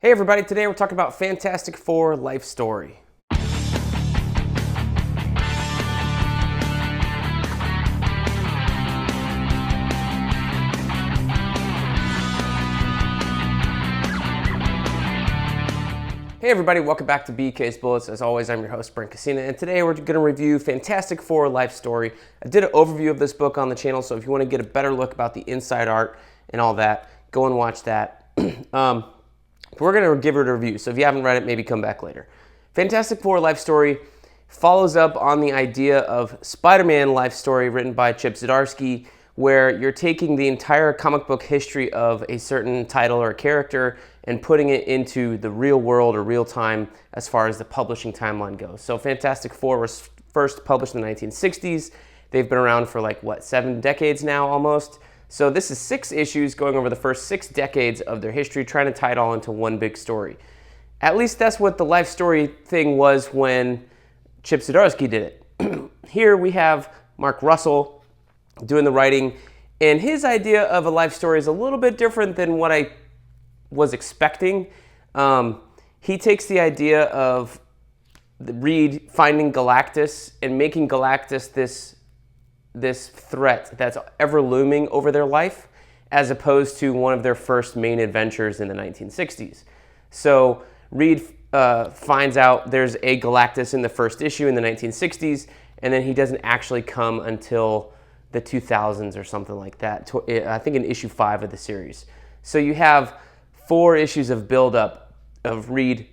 Hey everybody, today we're talking about Fantastic Four life story. Hey everybody, welcome back to BK's Bullets. As always, I'm your host, Brent, and today we're going to review Fantastic Four life story. I did an overview of this book on the channel, so if you want to get a better look about the inside art and all that, go and watch that. We're going to give it a review, so if you haven't read it, maybe come back later. Fantastic Four life story follows up on the idea of Spider-Man life story written by Chip Zdarsky, where you're taking the entire comic book history of a certain title or character and putting it into the real world or real time as far as the publishing timeline goes. So Fantastic Four was first published in the 1960s. They've been around for 7 decades now almost. So this is 6 issues going over the first 6 decades of their history, trying to tie it all into one big story. At least that's what the life story thing was when Chip Zdarsky did it. Here we have Mark Russell doing the writing, and his idea of a life story is a little bit different than what I was expecting. He takes the idea of Reed finding Galactus and making Galactus this threat that's ever looming over their life, as opposed to one of their first main adventures in the 1960s. So Reed finds out there's a Galactus in the first issue in the 1960s, and then he doesn't actually come until the 2000s or something like that, I think in issue 5 of the series. So you have 4 issues of build-up of Reed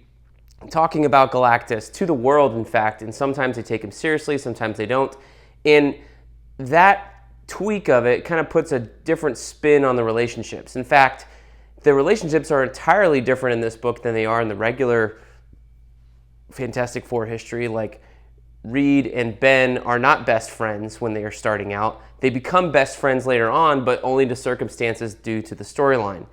talking about Galactus to the world, in fact, and sometimes they take him seriously, sometimes they don't. And that tweak of it kind of puts a different spin on the relationships. In fact, the relationships are entirely different in this book than they are in the regular Fantastic Four history. Like, Reed and Ben are not best friends when they are starting out. They become best friends later on, but only to circumstances due to the storyline.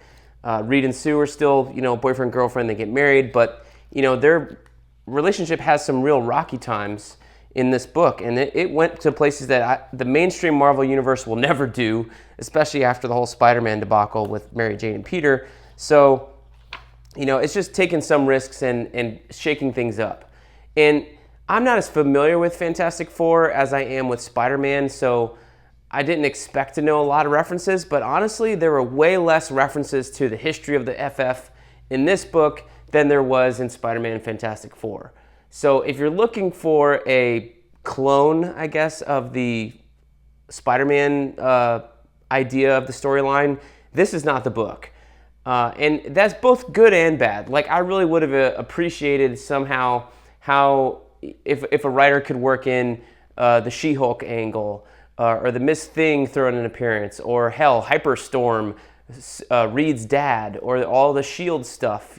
Reed and Sue are still, boyfriend, girlfriend, they get married, but, their relationship has some real rocky times in this book, and it went to places that the mainstream Marvel universe will never do, especially after the whole Spider-Man debacle with Mary Jane and Peter. So, it's just taking some risks and shaking things up. And I'm not as familiar with Fantastic Four as I am with Spider-Man, so I didn't expect to know a lot of references, but honestly, there were way less references to the history of the FF in this book than there was in Spider-Man and Fantastic Four. So if you're looking for a clone, I guess, of the Spider-Man idea of the storyline, this is not the book. And that's both good and bad. I really would have appreciated somehow how if a writer could work in the She-Hulk angle, or the Miss Thing throwing an appearance, or hell, Hyperstorm, Reed's dad, or all the S.H.I.E.L.D. stuff,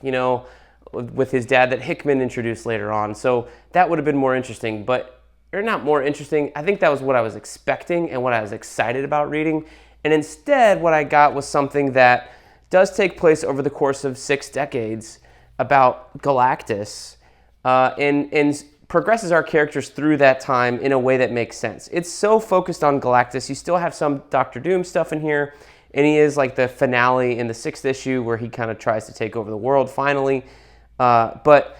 with his dad that Hickman introduced later on. So that would have been more interesting, but they're not more interesting. I think that was what I was expecting and what I was excited about reading. And instead, what I got was something that does take place over the course of 6 decades about Galactus, and progresses our characters through that time in a way that makes sense. It's so focused on Galactus. You still have some Doctor Doom stuff in here, and he is like the finale in the 6th issue where he kind of tries to take over the world finally. But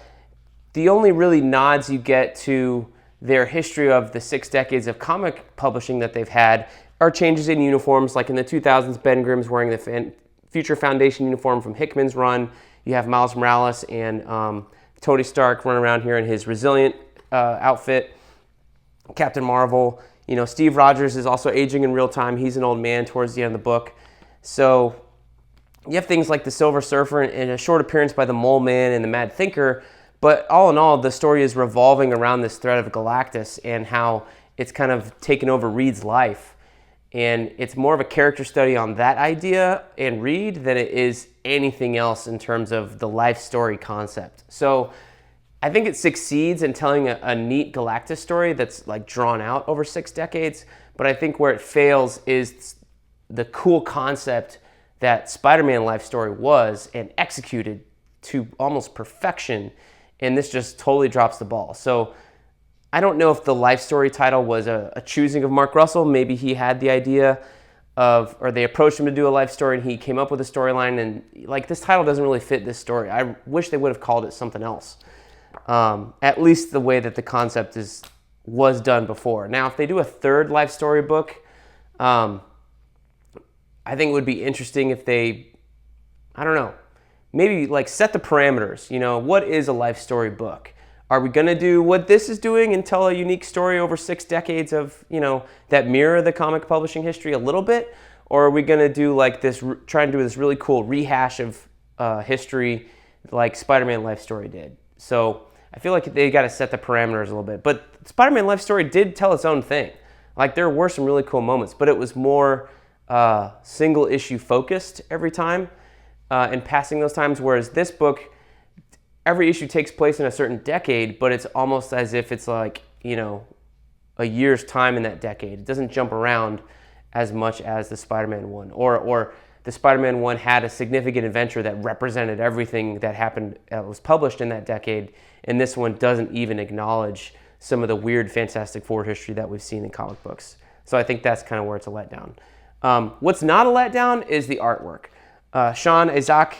the only really nods you get to their history of the 6 decades of comic publishing that they've had are changes in uniforms. Like in the 2000s, Ben Grimm's wearing the Future Foundation uniform from Hickman's run. You have Miles Morales and Tony Stark running around here in his Resilient outfit. Captain Marvel. Steve Rogers is also aging in real time. He's an old man towards the end of the book. So you have things like the Silver Surfer and a short appearance by the Mole Man and the Mad Thinker. But all in all, the story is revolving around this threat of Galactus and how it's kind of taken over Reed's life. And it's more of a character study on that idea and Reed than it is anything else in terms of the life story concept. So I think it succeeds in telling a neat Galactus story that's drawn out over 6 decades. But I think where it fails is the cool concept that Spider-Man life story was and executed to almost perfection. And this just totally drops the ball. So I don't know if the life story title was a choosing of Mark Russell. Maybe he had the idea. or they approached him to do a life story, and he came up with a storyline, and like, this title doesn't really fit this story. I wish they would have called it something else. At least the way that the concept was done before. Now, if they do a third life story book, I think it would be interesting if they, I don't know, maybe like set the parameters. You know, what is a life story book? Are we going to do what this is doing and tell a unique story over 6 decades of, you know, that mirror the comic publishing history a little bit? Or are we going to do like this, try and do this really cool rehash of history like Spider-Man Life Story did? So I feel like they got to set the parameters a little bit. But Spider-Man Life Story did tell its own thing. Like, there were some really cool moments, but it was more single issue focused every time and passing those times, whereas this book, every issue takes place in a certain decade, but it's almost as if it's like, you know, a year's time in that decade. It doesn't jump around as much as the Spider-Man one, or the Spider-Man one had a significant adventure that represented everything that happened, that was published in that decade, and this one doesn't even acknowledge some of the weird Fantastic Four history that we've seen in comic books. So I think that's kind of where it's a letdown. What's not a letdown is the artwork. Sean Isaacse,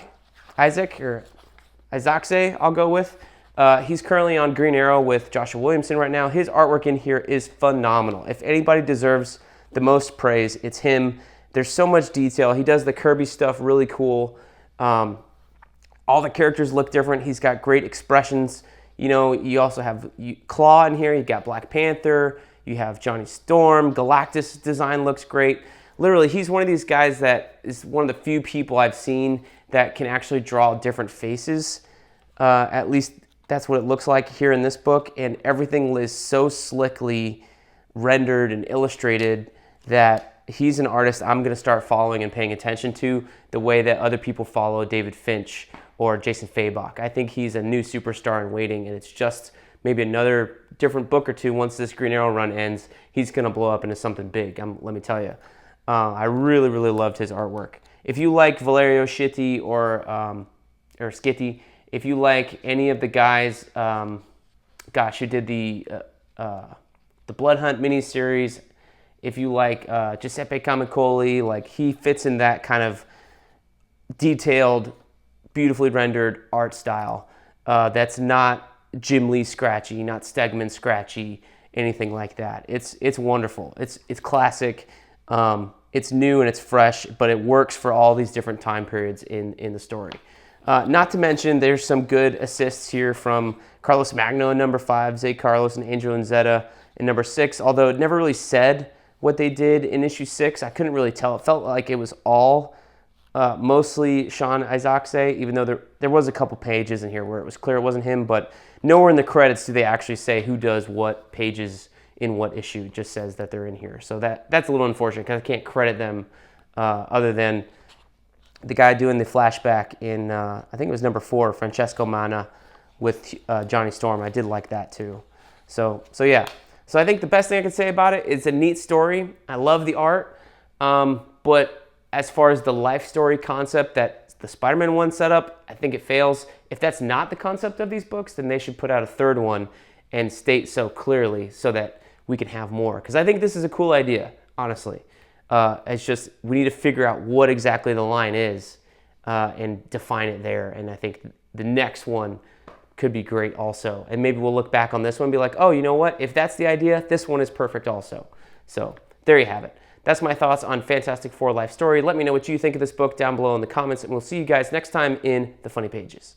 I'll go with. He's currently on Green Arrow with Joshua Williamson right now. His artwork in here is phenomenal. If anybody deserves the most praise, it's him. There's so much detail. He does the Kirby stuff really cool. All the characters look different. He's got great expressions. You know, you also have Claw in here. You've got Black Panther. You have Johnny Storm. Galactus' design looks great. Literally, he's one of these guys that is one of the few people I've seen that can actually draw different faces. At least that's what it looks like here in this book. And everything is so slickly rendered and illustrated that he's an artist I'm going to start following and paying attention to the way that other people follow David Finch or Jason Fabok. I think he's a new superstar in waiting, and it's just maybe another different book or two. Once this Green Arrow run ends, he's going to blow up into something big, let me tell you. I really, really loved his artwork. If you like Valerio Schiti or Schiti, if you like any of the guys, who did the Blood Hunt miniseries, if you like Giuseppe Camicoli, like, he fits in that kind of detailed, beautifully rendered art style. That's not Jim Lee scratchy, not Stegman scratchy, anything like that. It's wonderful. It's classic. It's new and it's fresh, but it works for all these different time periods in the story. Not to mention, there's some good assists here from Carlos Magno in number 5, Zay Carlos and Angel Nzeta in number 6, although it never really said what they did in issue 6. I couldn't really tell. It felt like it was all mostly Sean Isaacse, even though there was a couple pages in here where it was clear it wasn't him, but nowhere in the credits do they actually say who does what pages in what issue. It just says that they're in here. So that's a little unfortunate because I can't credit them other than the guy doing the flashback in, I think it was number 4, Francesco Mana with Johnny Storm. I did like that too. So yeah. So I think the best thing I can say about it is it's a neat story. I love the art. But as far as the life story concept that the Spider-Man one set up, I think it fails. If that's not the concept of these books, then they should put out a third one and state so clearly so that we can have more. Because I think this is a cool idea, honestly. It's just we need to figure out what exactly the line is and define it there. And I think the next one could be great also. And maybe we'll look back on this one and be like, oh, you know what? If that's the idea, this one is perfect also. So there you have it. That's my thoughts on Fantastic Four Life Story. Let me know what you think of this book down below in the comments, and we'll see you guys next time in the Funny Pages.